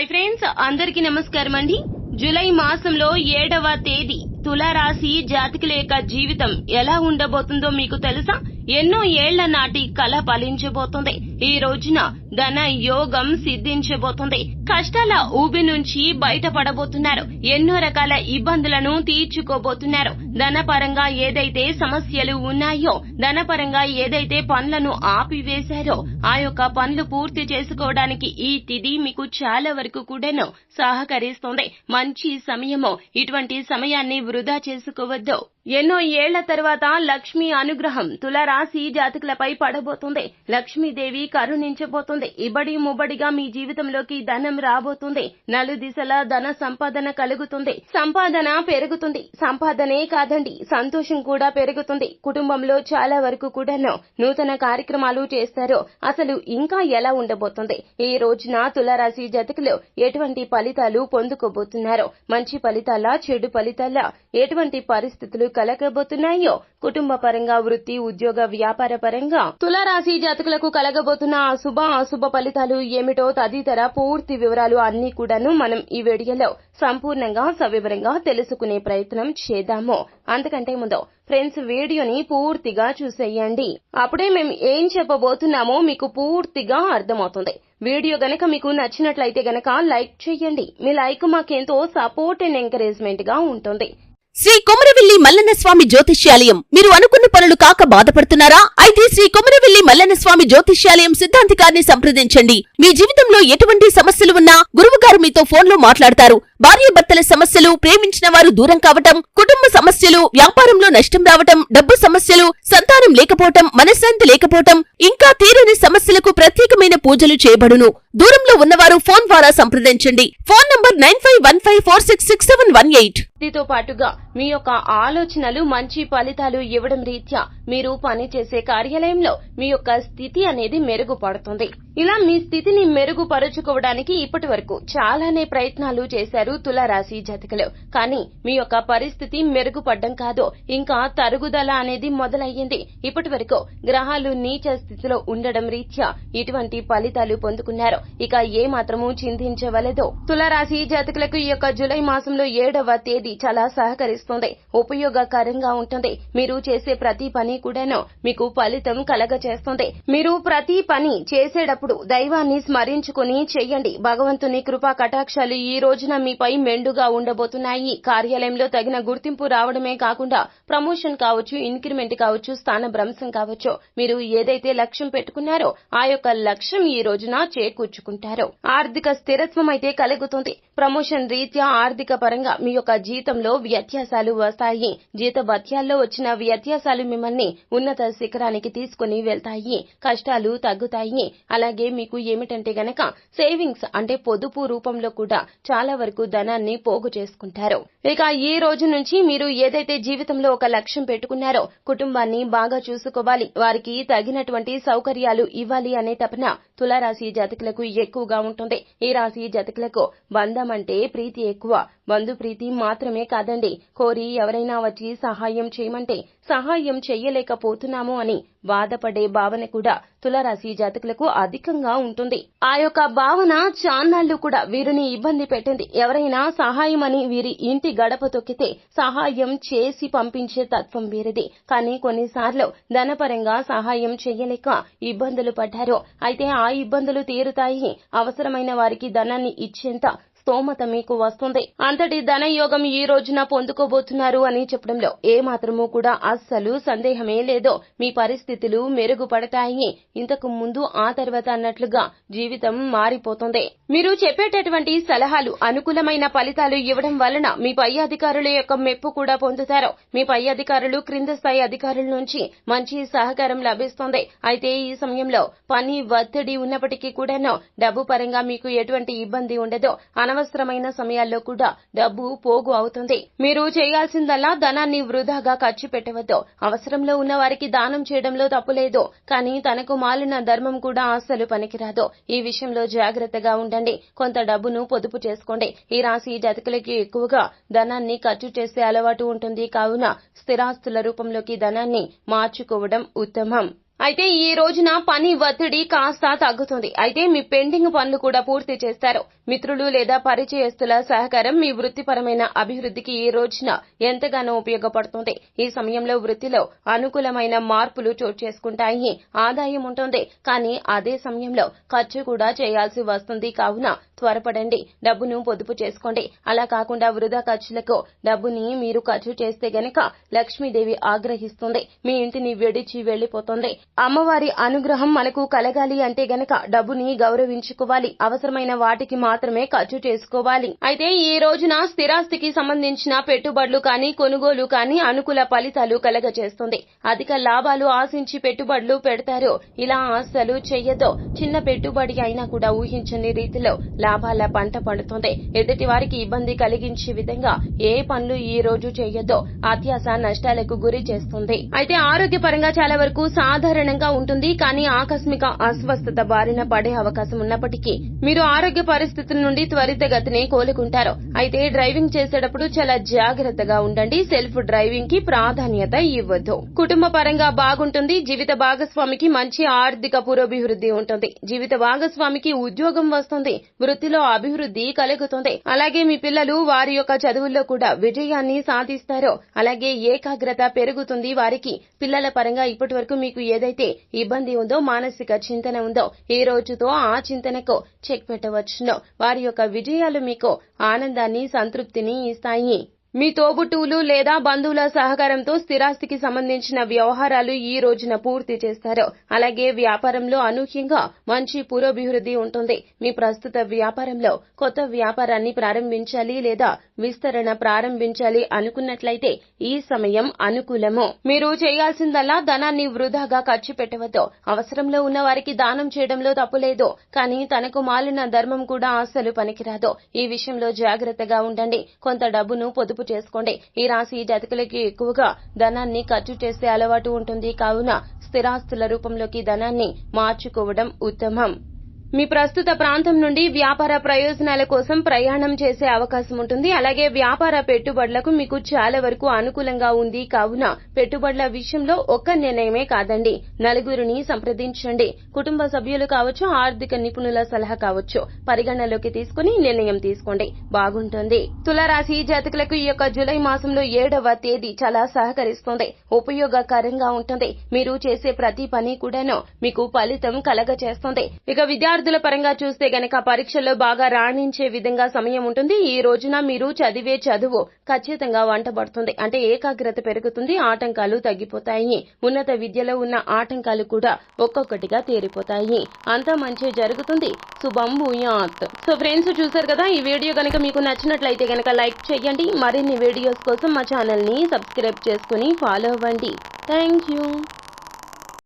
Hi friends, అందరికీ నమస్కారం అండి. జూలై మాసంలో 7వ తేదీ తులారాశి జాతకుల యొక్క జీవితం ఎలా ఉండబోతుందో మీకు తెలుసా? ఎన్నో ఏళ్ల నాటి కల ఫలించబోతుంది. ఈ రోజున ధన యోగం సిద్ధించబోతుంది. కష్టాల ఊబి నుంచి బయటపడబోతున్నారు. ఎన్నో రకాల ఇబ్బందులను తీర్చుకోబోతున్నారు. ధనపరంగా ఏదైతే సమస్యలు ఉన్నాయో, ధనపరంగా ఏదైతే పనులను ఆపివేశారో ఆ యొక్క పనులు పూర్తి చేసుకోవడానికి ఈ తిథి మీకు చాలా వరకు కూడాను సహకరిస్తుంది. మంచి సమయము. ఇటువంటి సమయాన్ని వృధా చేసుకోవద్దు. ఎన్నో ఏళ్ల తర్వాత లక్ష్మీ అనుగ్రహం తులారాశి జాతకులపై పడబోతుంది. లక్ష్మీదేవి కరుణించబోతుంది. ఇబడి ముబడిగా మీ జీవితంలోకి ధనం రాబోతుంది. నలుదిశల ధన సంపాదన కలుగుతుంది. సంపాదన పెరుగుతుంది. సంపాదనే కాదండి, సంతోషం కూడా పెరుగుతుంది. కుటుంబంలో చాలా వరకు కూడాను నూతన కార్యక్రమాలు చేస్తారు. అసలు ఇంకా ఎలా ఉండబోతుంది? ఈ రోజున తులారాశి జాతకులు ఎటువంటి ఫలితాలు పొందుకోబోతున్నారు? మంచి ఫలితాలా, చెడు ఫలితాలా, ఎటువంటి పరిస్థితులు కలగబోతున్నాయో, కుటుంబ పరంగా, వృత్తి, ఉద్యోగ, వ్యాపార పరంగా తులారాశి జాతకులకు కలగబోతున్న అశుభ ఫలితాలు ఏమిటో తదితర పూర్తి వివరాలు అన్ని కూడాను మనం ఈ వీడియోలో సంపూర్ణంగా సవివరంగా తెలుసుకునే ప్రయత్నం చేద్దాము. అంతకంటే ముందు ఫ్రెండ్స్, వీడియోని పూర్తిగా చూసేయండి. అప్పుడే మేము ఏం చెప్పబోతున్నామో మీకు పూర్తిగా అర్థమవుతుంది. వీడియో గనక మీకు నచ్చినట్లయితే గనక లైక్ చేయండి. మీ లైక్ మాకెంతో సపోర్ట్ అండ్ ఎంకరేజ్మెంట్ గా ఉంటుంది. శ్రీ కొమరవెల్లి మల్లన్న స్వామి జ్యోతిష్యాలయం. మీరు అనుకున్న పనులు కాక బాధపడుతున్నారా? అయితే శ్రీ కొమరవెల్లి మల్లన్న స్వామి జ్యోతిష్యాలయం సిద్ధాంతి గారిని సంప్రదించండి. మీ జీవితంలో ఎటువంటి సమస్యలు ఉన్నా గురువుగారు మీతో ఫోన్లో మాట్లాడతారు. భార్యాభర్తల సమస్యలు, ప్రేమించిన వారు దూరం కావటం, కుటుంబ సమస్యలు, వ్యాపారంలో నష్టం రావటం, డబ్బు సమస్యలు, సంతానం లేకపోవటం, మనశ్శాంతి లేకపోవటం, ఇంకా తీరని సమస్యలకు ప్రత్యేకమైన పూజలు చేయబడును. దూరంలో ఉన్నవారు ఫోన్ ద్వారా సంప్రదించండి. Phone number 9515466718. దీంతో పాటుగా మీ యొక్క ఆలోచనలు మంచి ఫలితాలు ఇవ్వడం రీత్యా మీరు పనిచేసే కార్యాలయంలో మీ యొక్క స్థితి అనేది మెరుగుపడుతుంది. ఇలా మీ స్థితిని మెరుగుపరుచుకోవడానికి ఇప్పటి వరకు చాలానే ప్రయత్నాలు చేశారు తులారాశి జాతకులు. కానీ మీ యొక్క పరిస్థితి మెరుగుపడ్డం కాదు, ఇంకా తరుగుదల అనేది మొదలయ్యింది. ఇప్పటి వరకు గ్రహాలు నీచ స్థితిలో ఉండడం రీత్యా ఇటువంటి ఫలితాలు పొందుకున్నారు. ఇక ఏ మాత్రము చింతించవలదు. తులారాశి జాతకులకు ఈ యొక్క జూలై మాసంలో 7వ తేదీ చాలా సహకరిస్తుంది. ఉపయోగకరంగా ఉంటుంది. మీరు చేసే ప్రతి పని కూడాను మీకు ఫలితం కలగచేస్తుంది. మీరు ప్రతి పని చేసేటప్పుడు దైవాన్ని స్మరించుకుని చెయ్యండి. భగవంతుని కృపా కటాక్షాలు ఈ రోజున మీపై మెండుగా ఉండబోతున్నాయి. కార్యాలయంలో తగిన గుర్తింపు రావడమే కాకుండా ప్రమోషన్ కావచ్చు, ఇంక్రిమెంట్ కావచ్చు, స్థానభ్రంశం కావచ్చు, మీరు ఏదైతే లక్ష్యం పెట్టుకున్నారో ఆ యొక్క లక్ష్యం ఈ రోజున చేకూర్చుకుంటారు. ఆర్థిక స్థిరత్వం అయితే కలుగుతుంది. ప్రమోషన్ రీత్యా ఆర్థిక పరంగా మీ యొక్క జీతంలో వ్యత్యాసాలు వస్తాయి. జీతభత్యాల్లో వచ్చిన వ్యత్యాసాలు మిమ్మల్ని ఉన్నత శిఖరానికి తీసుకుని వెళ్తాయి. కష్టాలు తగ్గుతాయి. అలాగే మీకు ఏమిటంటే గనక సేవింగ్స్ అంటే పొదుపు రూపంలో కూడా చాలా వరకు ధనాన్ని పోగు చేసుకుంటారు. ఇక ఈ రోజు నుంచి మీరు ఏదైతే జీవితంలో ఒక లక్ష్యం పెట్టుకున్నారో, కుటుంబాన్ని బాగా చూసుకోవాలి, వారికి తగినటువంటి సౌకర్యాలు ఇవ్వాలి అనే తపన తులారాశి జాతకులకు ఎక్కువగా ఉంటుంది. ఈ రాశి జాతకులకు బంధం అంటే ప్రీతి ఎక్కువ. బంధు ప్రీతి మాత్రమే కాదండి, కోరి ఎవరైనా వచ్చి సహాయం చేయమంటే సహాయం చెయ్యలేకపోతున్నాము అని బాధపడే భావన కూడా తులారాశి జాతకులకు అధికంగా ఉంటుంది. ఆ యొక్క భావన చాన్నాళ్లు కూడా వీరిని ఇబ్బంది పెట్టింది. ఎవరైనా సహాయం అని వీరి ఇంటి గడప తొక్కితే సహాయం చేసి పంపించే తత్వం వీరిది. కానీ కొన్నిసార్లు ధనపరంగా సహాయం చెయ్యలేక ఇబ్బందులు పడ్డారు. అయితే ఆ ఇబ్బందులు తీరుతాయి. అవసరమైన వారికి ధనాన్ని ఇచ్చేంత స్తోమత మీకు వస్తుంది. అంతటి ధనయోగం ఈ రోజున పొందుకోబోతున్నారు అని చెప్పడంలో ఏ మాత్రమూ కూడా అస్సలు సందేహమే లేదు. మీ పరిస్థితులు మెరుగుపడతాయి. ఇంతకు ముందు ఆ తర్వాత అన్నట్లుగా జీవితం మారిపోతుంది. మీరు చెప్పేటటువంటి సలహాలు అనుకూలమైన ఫలితాలు ఇవ్వడం వలన మీ పై అధికారుల యొక్క మెప్పు కూడా పొందుతారు. మీ పై అధికారులు క్రింద స్థాయి అధికారుల నుంచి మంచి సహకారం లభిస్తుంది. అయితే ఈ సమయంలో పని ఒత్తిడి ఉన్నప్పటికీ కూడాను డబ్బు పరంగా మీకు ఎటువంటి ఇబ్బంది ఉండదు. అనవసరమైన సమయాల్లో కూడా డబ్బు పోగు అవుతుంది. మీరు చేయాల్సిందల్లా ధనాన్ని వృధాగా ఖర్చు పెట్టవద్దు. అవసరంలో ఉన్న వారికి దానం చేయడంలో తప్పులేదు. కానీ తనకు మాలిన ధర్మం కూడా అస్సలు పనికిరాదు. ఈ విషయంలో జాగ్రత్తగా ఉండండి. కొంత డబ్బును పొదుపు చేసుకోండి. ఈ రాశి జాతకులకి ఎక్కువగా ధనాన్ని ఖర్చు చేసే అలవాటు ఉంటుంది. కావున స్థిరాస్తుల రూపంలోకి ధనాన్ని మార్చుకోవడం ఉత్తమం. అయితే ఈ రోజున పని ఒత్తిడి కాస్త తగ్గుతుంది. అయితే మీ పెండింగ్ పనులు కూడా పూర్తి చేస్తారు. మిత్రులు లేదా పరిచయస్తుల సహకారం మీ వృత్తిపరమైన అభివృద్ధికి ఈ రోజున ఎంతగానో ఉపయోగపడుతుంది. ఈ సమయంలో వృత్తిలో అనుకూలమైన మార్పులు చోటు చేసుకుంటాయి. ఆదాయం ఉంటుంది, కానీ అదే సమయంలో ఖర్చు కూడా చేయాల్సి వస్తుంది. కావున త్వరపడండి, డబ్బును పొదుపు చేసుకోండి. అలా కాకుండా వృధా ఖర్చులకు డబ్బుని మీరు ఖర్చు చేస్తే గనక లక్ష్మీదేవి ఆగ్రహిస్తుంది, మీ ఇంటిని విడిచి వెళ్లిపోతుంది. అమ్మవారి అనుగ్రహం మనకు కలగాలి అంటే గనక డబ్బుని గౌరవించుకోవాలి, అవసరమైన వాటికి మాత్రమే ఖర్చు చేసుకోవాలి. అయితే ఈ రోజున స్థిరాస్తికి సంబంధించిన పెట్టుబడులు కానీ కొనుగోలు కానీ అనుకూల ఫలితాలు కలగజేస్తుంది. అధిక లాభాలు ఆశించి పెట్టుబడులు పెడతారు, ఇలా అస్సలు చెయ్యొద్దు. చిన్న పెట్టుబడి అయినా కూడా ఊహించని రీతిలో లాభాల పంట పండుతుంది. ఎదుటి వారికి ఇబ్బంది కలిగించే విధంగా ఏ పనులు ఈ రోజు చేయొద్దో, అత్యాశ నష్టాలకు గురి చేస్తుంది. అయితే ఆరోగ్యపరంగా చాలా వరకు సాధారణంగా ఉంటుంది, కానీ ఆకస్మిక అస్వస్థత బారిన పడే అవకాశం ఉన్నప్పటికీ మీరు ఆరోగ్య పరిస్థితుల నుండి త్వరితగతినే కోలుకుంటారు. అయితే డ్రైవింగ్ చేసేటప్పుడు చాలా జాగ్రత్తగా ఉండండి. సెల్ఫ్ డ్రైవింగ్ కి ప్రాధాన్యత ఇవ్వద్దు. కుటుంబ పరంగా బాగుంటుంది. జీవిత భాగస్వామికి మంచి ఆర్థిక పురోభివృద్ధి ఉంటుంది. జీవిత భాగస్వామికి ఉద్యోగం వస్తుంది, వృత్తిలో అభివృద్ధి కలుగుతుంది. అలాగే మీ పిల్లలు వారి యొక్క చదువుల్లో కూడా విజయాన్ని సాధిస్తారు. అలాగే ఏకాగ్రత పెరుగుతుంది వారికి. పిల్లల పరంగా ఇప్పటి వరకు మీకు ఏదైతే ఇబ్బంది ఉందో, మానసిక చింతన ఉందో, ఈ రోజుతో ఆ చింతనకు చెక్ పెట్టవచ్చును. వారి యొక్క విజయాలు మీకు ఆనందాన్ని, సంతృప్తిని ఇస్తాయి. మీ తోబుట్టువులు లేదా బంధువుల సహకారంతో స్థిరాస్తికి సంబంధించిన వ్యవహారాలు ఈ రోజున పూర్తి చేస్తారు. అలాగే వ్యాపారంలో అనూహ్యంగా మంచి పురోభివృద్ధి ఉంటుంది. మీ ప్రస్తుత వ్యాపారంలో కొత్త వ్యాపారాన్ని ప్రారంభించాలి లేదా విస్తరణ ప్రారంభించాలి అనుకున్నట్లయితే ఈ సమయం అనుకూలము. మీరు చేయాల్సిందల్లా ధనాన్ని వృధాగా ఖర్చు పెట్టవద్దు. అవసరంలో ఉన్న వారికి దానం చేయడంలో తప్పులేదు, కానీ తనకు మాలిన ధర్మం కూడా అస్సలు పనికిరాదు. ఈ విషయంలో జాగ్రత్తగా ఉండండి. కొంత డబ్బును పొదుపు చేసుకోండి. ఈ రాశి జాతకులకి ఎక్కువగా ధనాన్ని ఖర్చు చేసే అలవాటు ఉంటుంది. కావున స్థిరాస్తుల రూపంలోకి ధనాన్ని మార్చుకోవడం ఉత్తమం. మీ ప్రస్తుత ప్రాంతం నుండి వ్యాపార ప్రయోజనాల కోసం ప్రయాణం చేసే అవకాశం ఉంటుంది. అలాగే వ్యాపార పెట్టుబడులకు మీకు చాలా వరకు అనుకూలంగా ఉంది. కావున పెట్టుబడుల విషయంలో ఒక్క నిర్ణయమే కాదండి, నలుగురిని సంప్రదించండి. కుటుంబ సభ్యులు కావచ్చు, ఆర్థిక నిపుణుల సలహా కావచ్చు, పరిగణలోకి తీసుకుని నిర్ణయం తీసుకోండి, బాగుంటుంది. తులారాశి జాతకులకు ఈ యొక్క జూలై మాసంలో 7వ తేదీ చాలా సహకరిస్తుంది, ఉపయోగకరంగా ఉంటుంది. మీరు చేసే ప్రతి పని కూడాను మీకు ఫలితం కలగచేస్తుంది. ఇక విద్యార్థుల పరంగా చూస్తే గనక పరీక్షల్లో బాగా రాణించే విధంగా సమయం ఉంటుంది. ఈ రోజున మీరు చదివే చదువు ఖచ్చితంగా వంటబడుతుంది. అంటే ఏకాగ్రత పెరుగుతుంది, ఆటంకాలు తగ్గిపోతాయి. ఉన్నత విద్యలో ఉన్న ఆటంకాలు కూడా ఒక్కొక్కటిగా తీరిపోతాయి. అంతా మంచి జరుగుతుంది. శుభం భూయాత్. సో ఫ్రెండ్స్, చూసారు కదా, ఈ వీడియో గనక మీకు నచ్చినట్లయితే గనక లైక్ చేయండి. మరిన్ని వీడియోస్ కోసం మా ఛానల్ ని సబ్స్క్రైబ్ చేసుకుని ఫాలో అవ్వండి. Thank you.